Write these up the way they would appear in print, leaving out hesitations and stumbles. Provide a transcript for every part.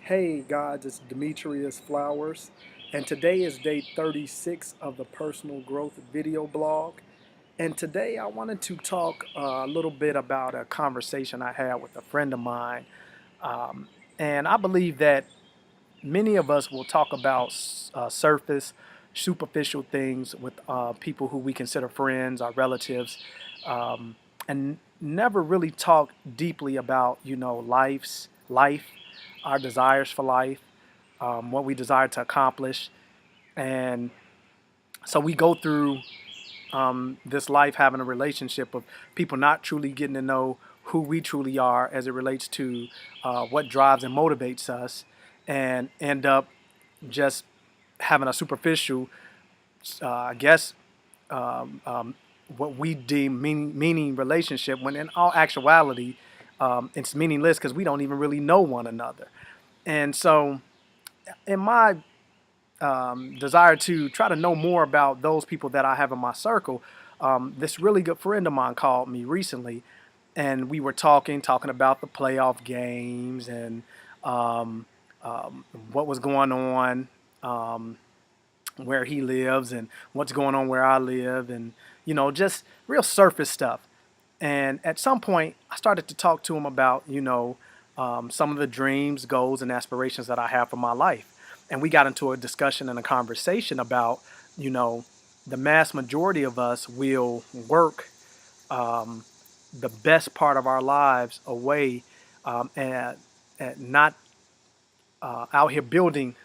Hey guys, it's Demetrius Flowers, and today is day 36 of the Personal Growth video blog. And today I wanted to talk a little bit about a conversation I had with a friend of mine. Um, and I believe that many of us will talk about surface, superficial things with people who we consider friends or relatives, and never really talk deeply about, life, our desires for life, what we desire to accomplish. And so we go through this life having a relationship of people not truly getting to know who we truly are as it relates to what drives and motivates us, and end up just having a superficial, I guess, um, um, what we deem meaning relationship, when in all actuality, it's meaningless because we don't even really know one another. And so, in my desire to try to know more about those people that I have in my circle, this really good friend of mine called me recently, and we were talking about the playoff games and um, what was going on where he lives and what's going on where I live, and just real surface stuff. And at some point, I started to talk to him about, some of the dreams, goals, and aspirations that I have for my life. And we got into a discussion and a conversation about, you know, the mass majority of us will work um, the best part of our lives away, and not out here building,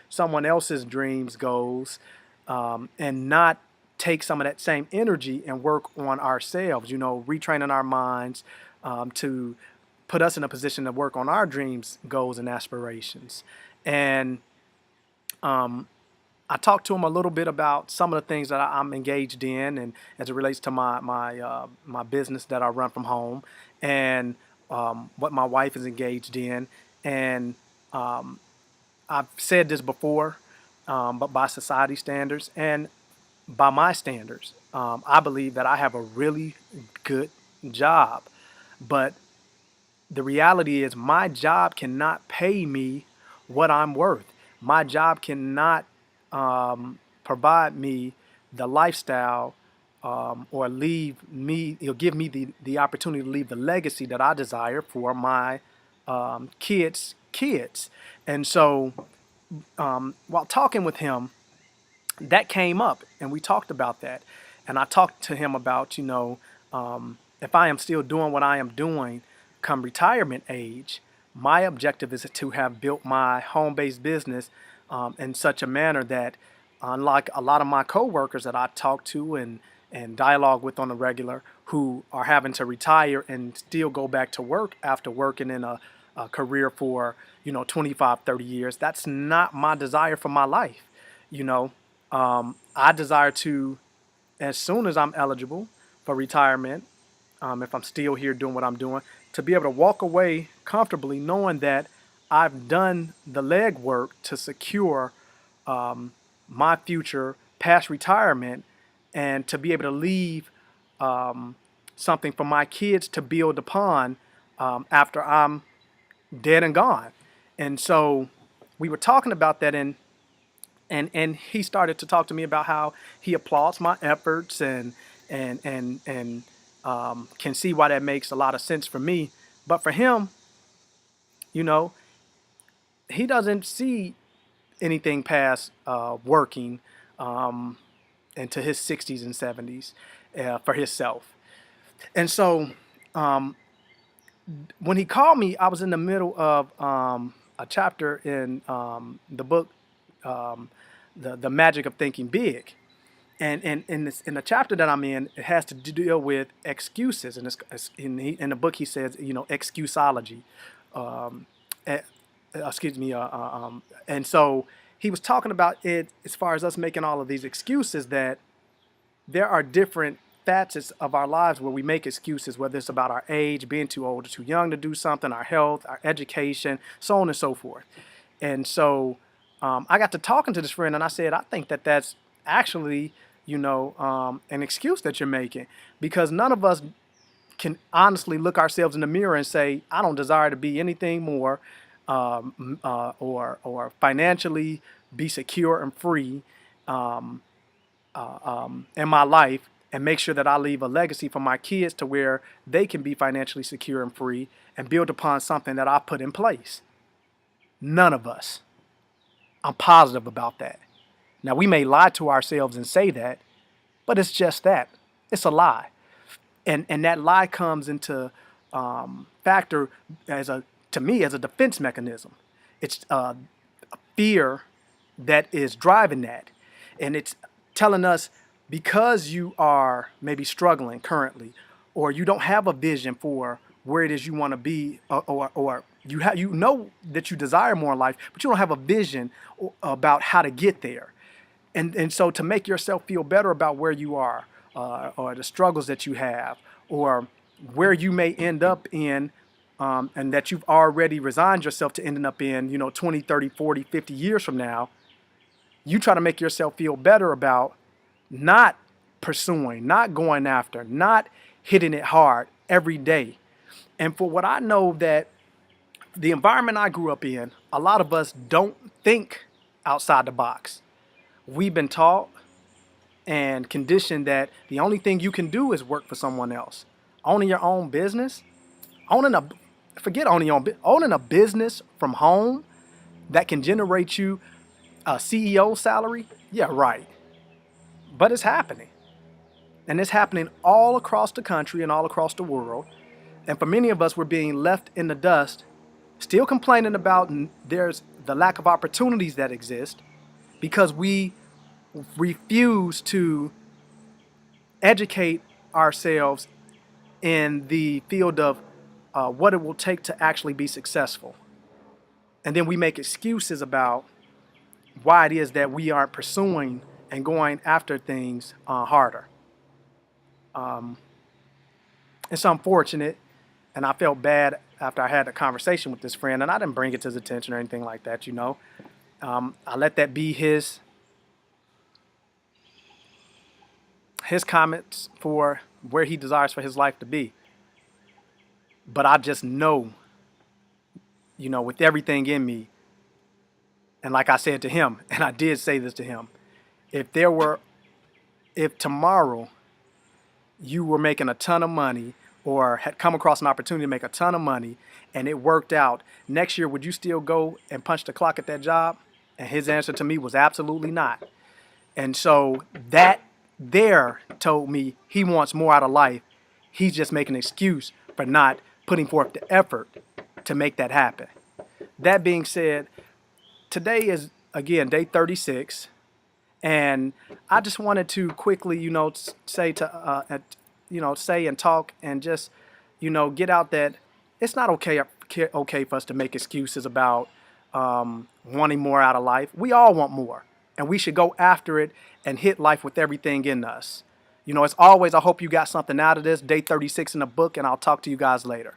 someone else's dreams, goals, and not take some of that same energy and work on ourselves, retraining our minds to put us in a position to work on our dreams, goals, and aspirations. And um, I talked to him a little bit about some of the things that I'm engaged in, and as it relates to my business that I run from home, and what my wife is engaged in. And um, I've said this before, but by society standards and by my standards, I believe that I have a really good job. But the reality is, my job cannot pay me what I'm worth. My job cannot provide me the lifestyle, or leave me, give me the opportunity to leave the legacy that I desire for my kids. And so, while talking with him, that came up, and we talked about that. And I talked to him about, if I am still doing what I am doing come retirement age, my objective is to have built my home-based business in such a manner that, unlike a lot of my coworkers that I talk to and dialogue with on a regular, who are having to retire and still go back to work after working in a career for 25, 30 years, that's not my desire for my life. you know I desire to, as soon as I'm eligible for retirement, if I'm still here doing what I'm doing, to be able to walk away comfortably knowing that I've done the legwork to secure my future past retirement, and to be able to leave something for my kids to build upon after I'm dead and gone. And so we were talking about that, and he started to talk to me about how he applauds my efforts, and can see why that makes a lot of sense for me. But for him, you know, he doesn't see anything past working um, into his 60s and 70s for himself. And so um, when he called me, I was in the middle of a chapter in the book, um, the Magic of Thinking Big. And in the chapter that I'm in, it has to deal with excuses. And in the book, he says, excusology. Um, eh, excuse me. And so he was talking about it as far as us making all of these excuses, that there are different facets of our lives where we make excuses, whether it's about our age, being too old or too young to do something, our health, our education, so on and so forth. And so I got to talking to this friend, and I said, I think that that's actually, an excuse that you're making, because none of us can honestly look ourselves in the mirror and say, I don't desire to be anything more. or financially be secure and free in my life, and make sure that I leave a legacy for my kids to where they can be financially secure and free and build upon something that I put in place. None of us. I'm positive about that. Now, we may lie to ourselves and say that, but it's just that. It's a lie. And that lie comes into factor as a to me as a defense mechanism. It's fear that is driving that, and it's telling us because you are maybe struggling currently, or you don't have a vision for where it is you want to be, or you know that you desire more in life, but you don't have a vision about how to get there. And so to make yourself feel better about where you are, or the struggles that you have, or where you may end up in, and that you've already resigned yourself to ending up in, 20, 30, 40, 50 years from now, you try to make yourself feel better about not pursuing, not going after, not hitting it hard every day. And for what I know, that the environment I grew up in, a lot of us don't think outside the box. We've been taught and conditioned that the only thing you can do is work for someone else. Owning your own business, owning a forget owning your own owning a business from home that can generate you a CEO salary. Yeah, right. But it's happening. And it's happening all across the country and all across the world. And for many of us, we're being left in the dust, still complaining about there's the lack of opportunities that exist because we refuse to educate ourselves in the field of what it will take to actually be successful. And then we make excuses about why it is that we aren't pursuing and going after things harder. It's unfortunate, and I felt bad after I had a conversation with this friend, and I didn't bring it to his attention or anything like that, I let that be his comments for where he desires for his life to be. But I just know, with everything in me, and like I said to him, and I did say this to him, if tomorrow you were making a ton of money or had come across an opportunity to make a ton of money and it worked out, next year, would you still go and punch the clock at that job? And his answer to me was absolutely not. And so that there told me he wants more out of life. He's just making an excuse for not putting forth the effort to make that happen. That being said, today is, again, day 36. And I just wanted to quickly, say and talk and just, get out that it's not okay for us to make excuses about wanting more out of life. We all want more, and we should go after it and hit life with everything in us. As always, I hope you got something out of this. Day 36 in the book, and I'll talk to you guys later.